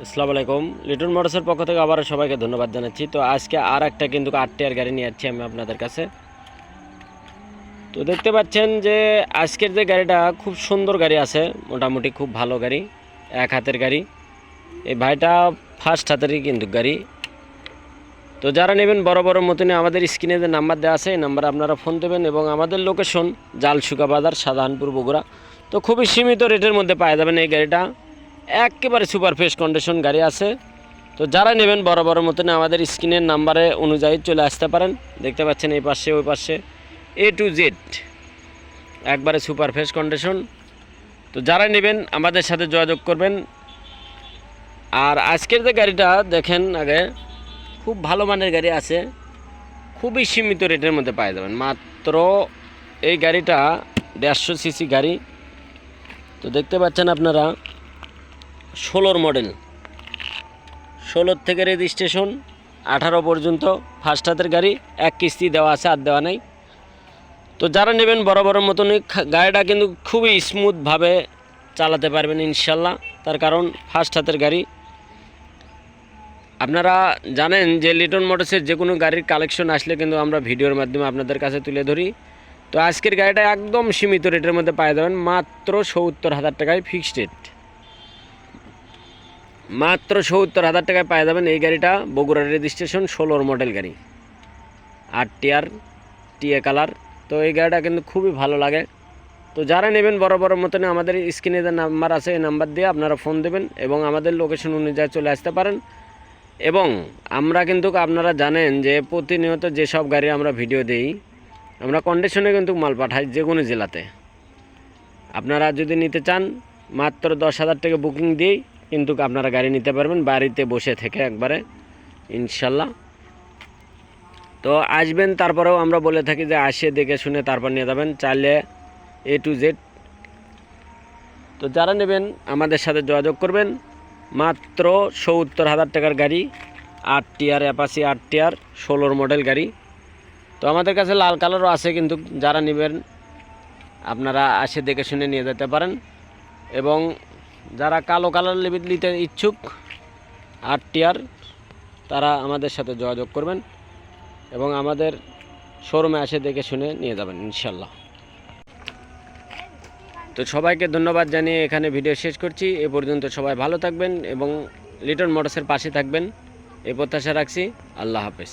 আসসালামু আলাইকুম। লিটন মোটরসের পক্ষ থেকে আবার সবাইকে ধন্যবাদ জানাচ্ছি। তো আজকে আর একটা কিন্তু 8 টায়ার গাড়ি নিয়ে যাচ্ছি আমি আপনাদের কাছে। তো দেখতে পাচ্ছেন যে আজকের যে গাড়িটা খুব সুন্দর গাড়ি আছে, মোটামুটি খুব ভালো গাড়ি, এক হাতের গাড়ি। এই ভাইটা ফার্স্ট হাতেরই কিন্তু গাড়ি। তো যারা নেবেন বড় বড় মতনে আমাদের স্ক্রিনে যে নাম্বার দেওয়া আছে এই নাম্বারে আপনারা ফোন দেবেন এবং আমাদের লোকেশন জালসুকা বাজার, শাহজাহানপুর, বগুড়া। তো খুবই সীমিত রেটের মধ্যে পাওয়া যাবেন এই গাড়িটা, একেবারে সুপার ফ্রেশ কন্ডিশন গাড়ি আছে। তো যারা নেবেন বড় বড় মতনে আমাদের স্ক্রিনের নাম্বারে অনুযায়ী চলে আসতে পারেন। দেখতে পাচ্ছেন এই পাশে ওই পাশে A to Z একবারে সুপার ফ্রেশ কন্ডিশন। তো যারা নেবেন আমাদের সাথে যোগাযোগ করবেন। আর আজকের যে গাড়িটা দেখেন, আগে খুব ভালো মানের গাড়ি আছে, খুবই সীমিত রেটের মধ্যে পাওয়া যাবেন। মাত্র এই গাড়িটা 150 সিসি গাড়ি। তো দেখতে পাচ্ছেন আপনারা 16 মডেল, 16 থেকে রেজিস্ট্রেশন, 18 পর্যন্ত ফার্স্ট হাতের গাড়ি। এক কিস্তি দেওয়া আছে, আর দেওয়া নেই। তো যারা নেবেন বড় বড় মতনই গাড়িটা কিন্তু খুবই স্মুথভাবে চালাতে পারবেন ইনশাল্লাহ, তার কারণ ফার্স্ট হাতের গাড়ি। আপনারা জানেন যে লিটন মোটরসের যে কোনো গাড়ির কালেকশন আসলে কিন্তু আমরা ভিডিওর মাধ্যমে আপনাদের কাছে তুলে ধরি। তো আজকের গাড়িটা একদম সীমিত রেটের মধ্যে পাওয়া যাবেন, মাত্র 70,000 টাকায় ফিক্সড রেট। মাত্র 70,000 টাকায় পাওয়া যাবেন এই গাড়িটা। বগুড়ার রেজিস্ট্রেশন, 16 মডেল গাড়ি, 8 টিয়ার, টিএ কালার। তো এই গাড়িটা কিন্তু খুবই ভালো লাগে। তো যারা নেবেন বড় বড় মতনে আমাদের স্ক্রিনে যে নাম্বার আছে এই নাম্বার দিয়ে আপনারা ফোন দেবেন এবং আমাদের লোকেশন অনুযায়ী চলে আসতে পারেন। এবং আমরা কিন্তু আপনারা জানেন যে প্রতিনিয়ত যেসব গাড়ি আমরা ভিডিও দিই, আমরা কন্ডিশনে কিন্তু মাল পাঠাই যে কোনো জেলাতে। আপনারা যদি নিতে চান মাত্র 10,000 টাকা বুকিং দিয়েই কিন্তু আপনারা গাড়ি নিতে পারবেন বাড়িতে বসে থেকে একবারে ইনশাল্লাহ। তো আসবেন, তারপরেও আমরা বলে থাকি যে আসে দেখে শুনে তারপর নিয়ে যাবেন, চাইলে A to Z। তো যারা নেবেন আমাদের সাথে যোগাযোগ করবেন। মাত্র 70,000 টাকার গাড়ি, 8 টিয়ার অ্যাপাচি, 8 টিয়ার, 16 মডেল গাড়ি। তো আমাদের কাছে লাল কালারও আছে, কিন্তু যারা নেবেন আপনারা আসে দেখে শুনে নিয়ে যেতে পারেন। এবং যারা কালো কালার নিতে ইচ্ছুক 8 টিয়ার, তারা আমাদের সাথে যোগাযোগ করবেন এবং আমাদের শোরুমে আসে দেখে শুনে নিয়ে যাবেন ইনশাল্লাহ। তো সবাইকে ধন্যবাদ জানিয়ে এখানে ভিডিও শেষ করছি। এ পর্যন্ত সবাই ভালো থাকবেন এবং লিটন মোটরসের পাশে থাকবেন এই প্রত্যাশা রাখছি। আল্লাহ হাফেজ।